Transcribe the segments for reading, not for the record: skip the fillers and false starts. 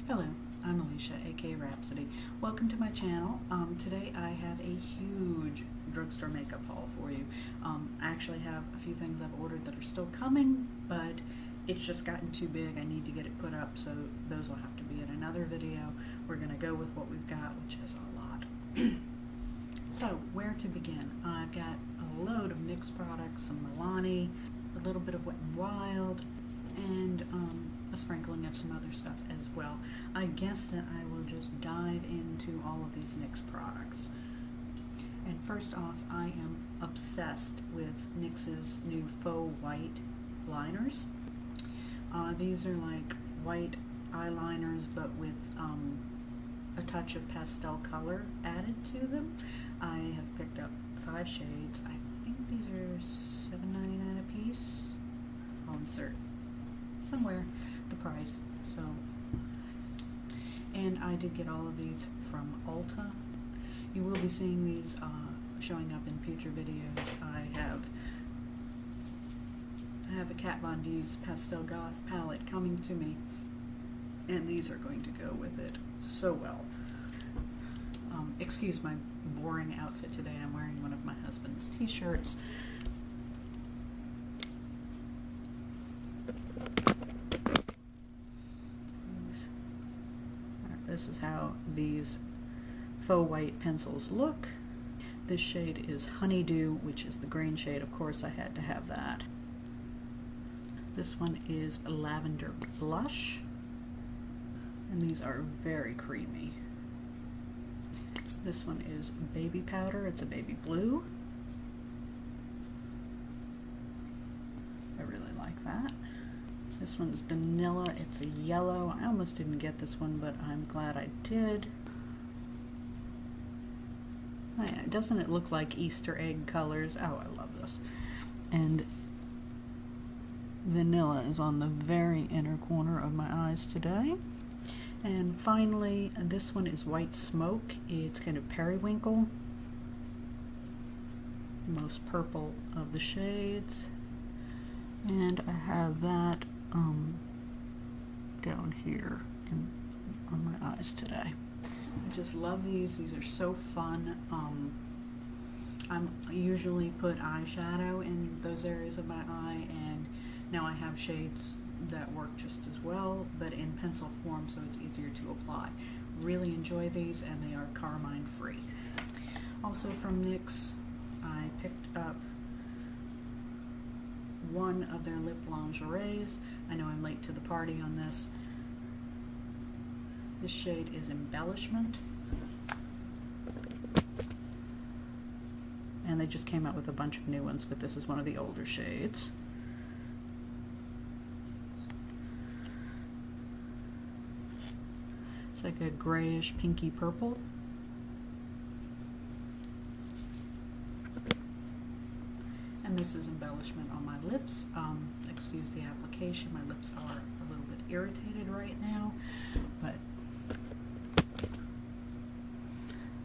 Hello, I'm Alisha, aka Rhapsody. Welcome to my channel. Today I have a huge drugstore makeup haul for you. I actually have a few things I've ordered that are still coming, but it's just gotten too big. I need to get it put up, so those will have to be in another video. We're going to go with what we've got, which is a lot. So, where to begin? I've got a load of NYX products, some Milani, a little bit of Wet n Wild, and a sprinkling of some other stuff as well. I guess that I will just dive into all of these NYX products. And first off, I am obsessed with NYX's new faux white liners. These are like white eyeliners, but with a touch of pastel color added to them. I have picked up 5 shades. I think these are $7.99 a piece. I'll insert somewhere the price. So, and I did get all of these from Ulta. You will be seeing these showing up in future videos. I have a Kat Von D's Pastel Goth palette coming to me, and these are going to go with it so well. Excuse my boring outfit today. I'm wearing one of my husband's t-shirts. This is how these faux white pencils look. This shade is Honeydew, which is the green shade. Of course, I had to have that. This one is Lavender Blush, and these are very creamy. This one is Baby Powder. It's a baby blue. I really like that. This one's Vanilla. It's a yellow. I almost didn't get this one, but I'm glad I did. Oh yeah, doesn't it look like Easter egg colors? Oh, I love this. And Vanilla is on the very inner corner of my eyes today. And finally, this one is White Smoke. It's kind of periwinkle. Most purple of the shades. And I have that down here on my eyes today. I just love these. These are so fun. I usually put eyeshadow in those areas of my eye, and now I have shades that work just as well, but in pencil form, so it's easier to apply. Really enjoy these, and they are carmine free. Also from NYX, I picked up one of their lip lingeries. I know I'm late to the party on this. This shade is Embellishment, and they just came out with a bunch of new ones, but this is one of the older shades. It's like a grayish pinky purple. And this is Embellishment on my lips. Excuse the application, my lips are a little bit irritated right now, but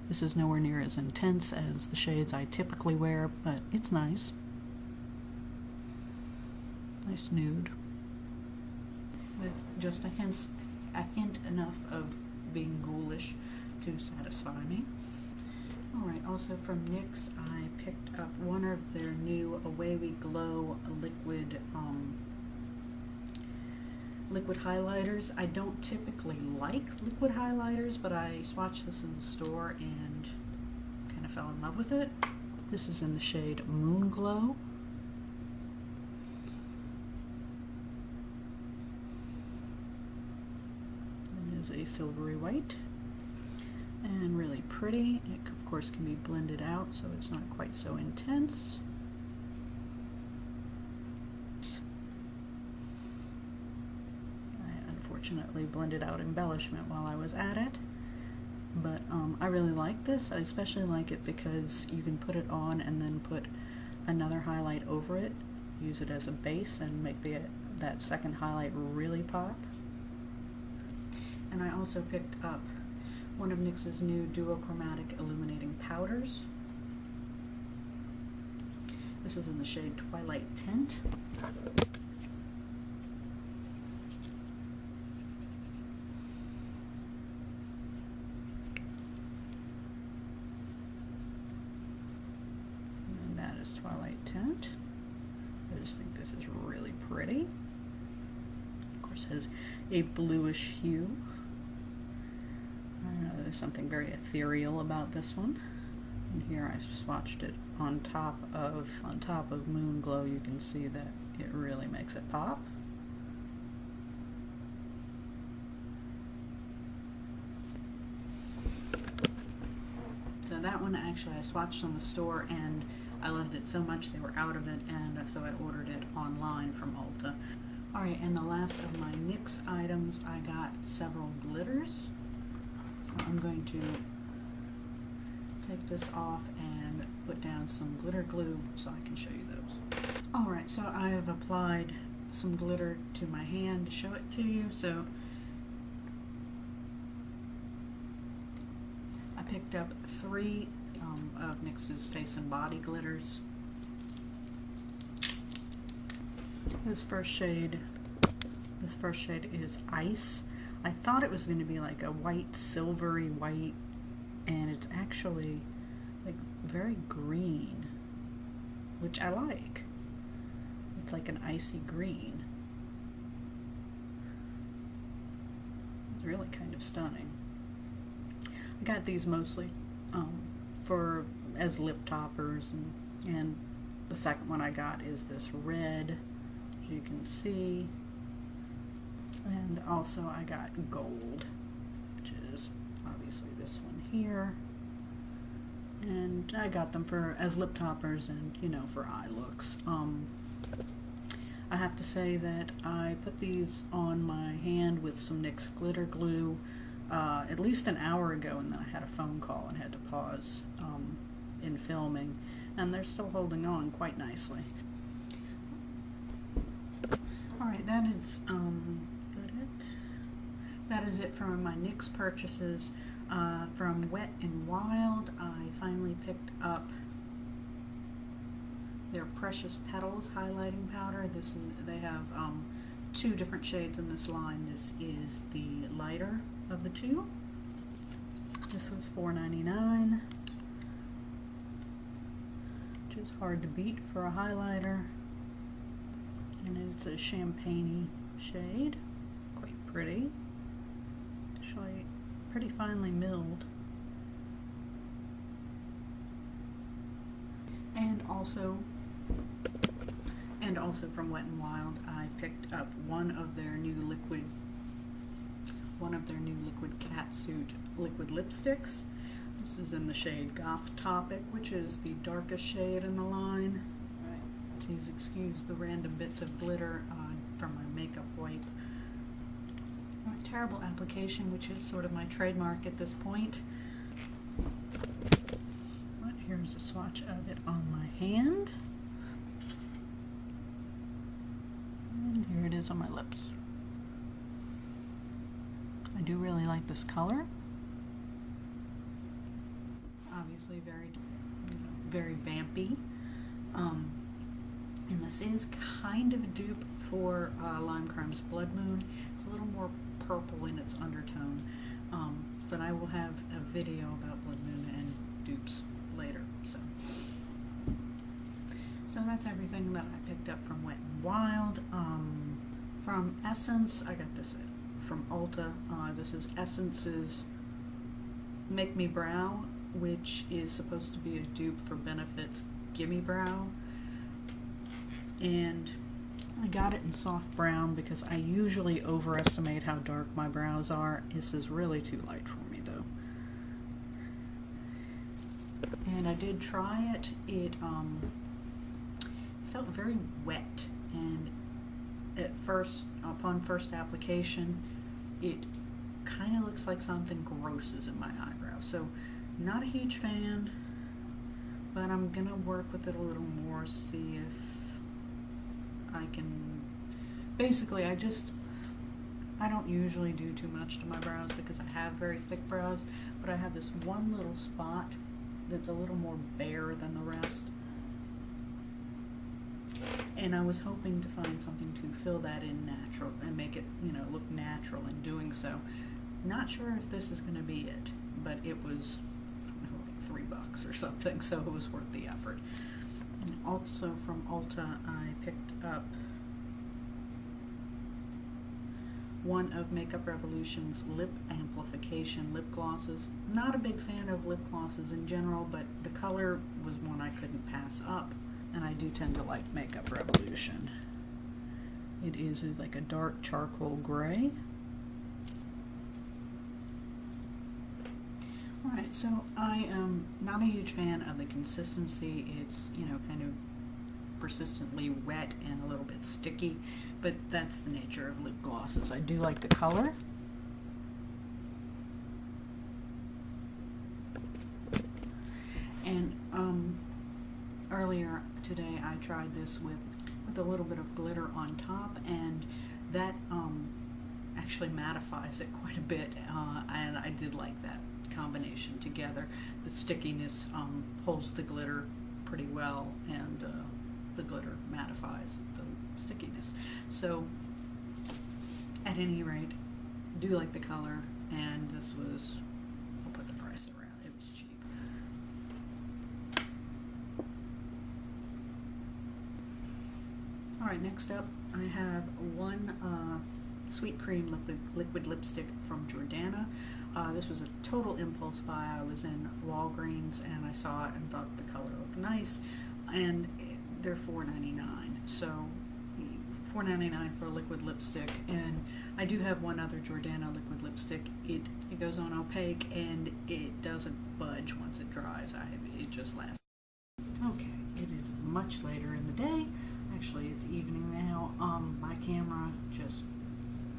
this is nowhere near as intense as the shades I typically wear, but it's nice. Nice nude. With just a hint enough of being ghoulish to satisfy me. Alright, also from NYX, I picked up one of their new Away We Glow liquid highlighters. I don't typically like liquid highlighters, but I swatched this in the store and kind of fell in love with it. This is in the shade Moon Glow. It is a silvery white and really pretty. It of course can be blended out, so it's not quite so intense. I unfortunately blended out Embellishment while I was at it, but I really like this. I especially like it because you can put it on and then put another highlight over it, use it as a base, and make that second highlight really pop. And I also picked up one of NYX's new duochromatic illuminating powders. This is in the shade Twilight Tint. NYX Twilight Tint. I just think this is really pretty. Of course, it has a bluish hue. I don't know, there's something very ethereal about this one. And here I swatched it on top of Moon Glow. You can see that it really makes it pop. So that one actually I swatched on the store and I loved it so much they were out of it, and so I ordered it online from Ulta. Alright, and the last of my NYX items, I got several glitters. So I'm going to take this off and put down some glitter glue so I can show you those. Alright, so I have applied some glitter to my hand to show it to you. So I picked up 3 of NYX's Face and Body glitters. This first shade is Ice. I thought it was going to be like a white, silvery white, and it's actually like very green, which I like. It's like an icy green. It's really kind of stunning. I got these mostly as lip toppers, and the second one I got is this red, as you can see, and also I got gold, which is obviously this one here, and I got them as lip toppers and, you know, for eye looks. I have to say that I put these on my hand with some NYX glitter glue at least an hour ago, and then I had a phone call and had to pause in filming, and they're still holding on quite nicely. Alright, that is it for my NYX purchases. From Wet n Wild, I finally picked up their Precious Petals highlighting powder. They have 2 different shades in this line. This is the lighter of the 2. This was $4.99, which is hard to beat for a highlighter. And it's a champagne-y shade, quite pretty. Actually, pretty finely milled. And also from Wet n Wild, I picked up one of their new liquid catsuit liquid lipsticks. This is in the shade Goth Topic, which is the darkest shade in the line. Please excuse the random bits of glitter from my makeup wipe. Terrible application, which is sort of my trademark at this point. But here's a swatch of it on my hand. And here it is on my lips. I do really like this color. Obviously very vampy. And this is kind of a dupe for Lime Crime's Blood Moon. It's a little more purple in its undertone, but I will have a video about Blood Moon and dupes later. So that's everything that I picked up from Wet n Wild. From Essence, I got this from Ulta. This is Essence's Make Me Brow, which is supposed to be a dupe for Benefit's Gimme Brow. And I got it in soft brown because I usually overestimate how dark my brows are. This is really too light for me though. And I did try it. It felt very wet, and upon first application, it kind of looks like something gross is in my eyebrow. So not a huge fan, but I'm gonna work with it a little more, see if I can. Basically, I don't usually do too much to my brows because I have very thick brows, but I have this one little spot that's a little more bare than the rest, and I was hoping to find something to fill that in natural and make it, you know, look natural in doing so. Not sure if this is going to be it, but it was, I don't know, like $3 or something, so it was worth the effort. And also from Ulta, I picked up one of Makeup Revolution's Lip Amplification lip glosses. Not a big fan of lip glosses in general, but the color was one I couldn't pass up, and I do tend to like Makeup Revolution. It is like a dark charcoal gray. Alright, so I am not a huge fan of the consistency. It's, you know, kind of persistently wet and a little bit sticky, but that's the nature of lip glosses. I do like the color. And earlier today I tried this with a little bit of glitter on top, and that actually mattifies it quite a bit, and I did like that combination together. The stickiness holds the glitter pretty well, and the glitter mattifies the stickiness. So at any rate, do like the color, and this was, I'll put the price around, it was cheap. Alright, next up I have one Sweet Cream liquid lipstick from Jordana. This was a total impulse buy. I was in Walgreens and I saw it and thought the color looked nice, and they're $4.99. So $4.99 for a liquid lipstick, and I do have one other Jordana liquid lipstick. It goes on opaque and it doesn't budge once it dries. It just lasts. Okay, it is much later in the day. Actually, it's evening now. My camera just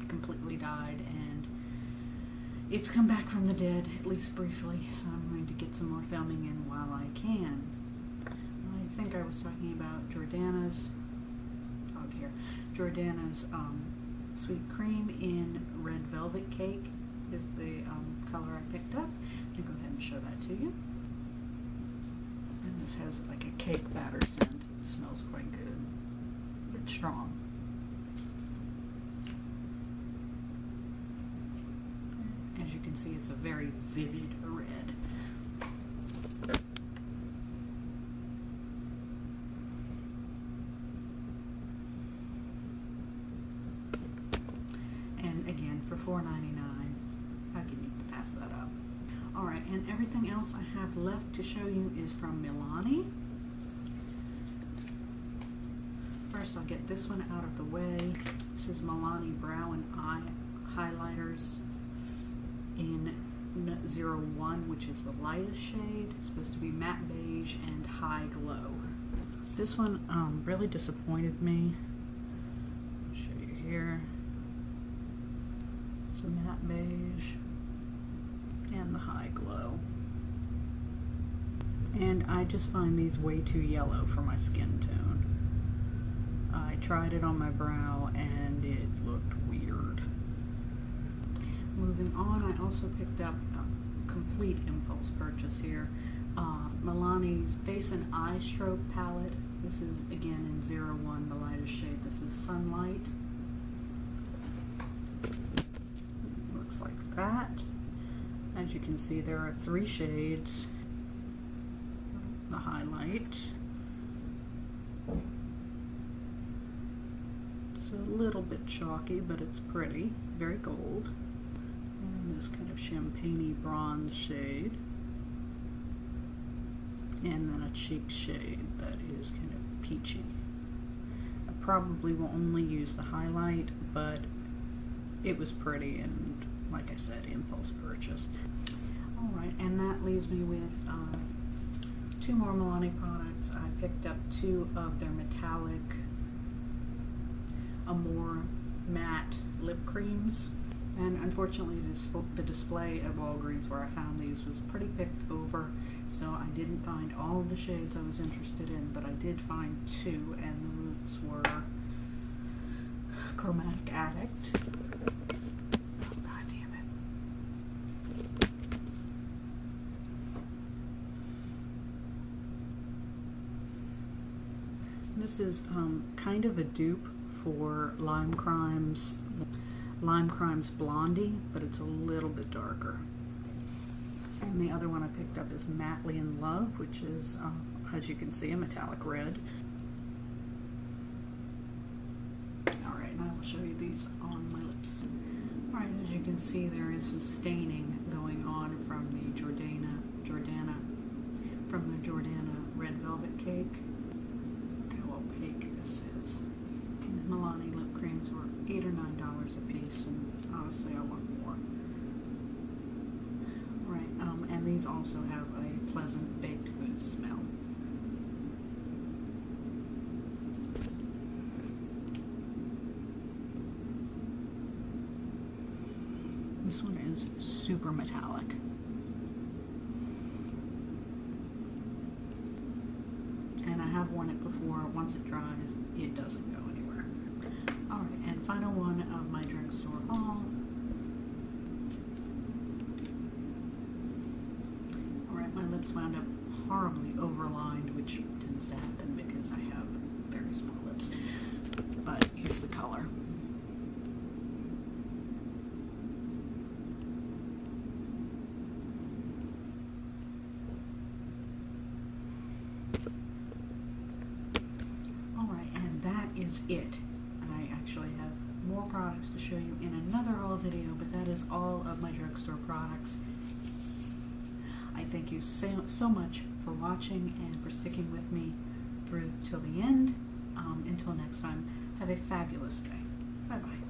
completely died, and it's come back from the dead, at least briefly, so I'm going to get some more filming in while I can. I think I was talking about Jordana's Sweet Cream in Red Velvet Cake is the color I picked up. I'm going to go ahead and show that to you. And this has like a cake batter scent. It smells quite good, but strong. As you can see, it's a very vivid red. And again, for $4.99, how can you pass that up? Alright, and everything else I have left to show you is from Milani. First, I'll get this one out of the way. This is Milani Brow and Eye Highlighters in 01, which is the lightest shade. It's supposed to be matte beige and high glow. This one really disappointed me. I'll show you here. It's a matte beige and the high glow. And I just find these way too yellow for my skin tone. I tried it on my brow and it looked weird. Moving on, I also picked up a complete impulse purchase here. Milani's Face and Eye Stroke palette. This is again in 01, the lightest shade. This is Sunlight. Looks like that. As you can see, there are 3 shades. The highlight. It's a little bit chalky, but it's pretty. Very gold. And this kind of champagne-y bronze shade. And then a cheek shade that is kind of peachy. I probably will only use the highlight, but it was pretty, and like I said, impulse purchase. Alright, and that leaves me with 2 more Milani products. I picked up 2 of their metallic Amore matte lip creams. And unfortunately, the display at Walgreens where I found these was pretty picked over, so I didn't find all of the shades I was interested in, but I did find 2, and those were Chromatic Addict. Oh, God damn it. This is kind of a dupe for Lime Crime's Blondie, but it's a little bit darker. And the other one I picked up is Madly in Love, which is as you can see, a metallic red. Alright, and I will show you these on my lips. Alright, as you can see, there is some staining going on from the Jordana red velvet cake. Look how opaque this is. These Milani lip creams were $8 or $9 a piece, and honestly I want more. Alright, and these also have a pleasant baked goods smell. This one is super metallic. And I have worn it before. Once it dries, it doesn't go anywhere. Alright, and final one of my drugstore haul. Alright, my lips wound up horribly overlined, which tends to happen because I have very small lips. But here's the color. Is it. And I actually have more products to show you in another haul video, but that is all of my drugstore products. I thank you so much for watching and for sticking with me through till the end. Until next time, have a fabulous day. Bye bye.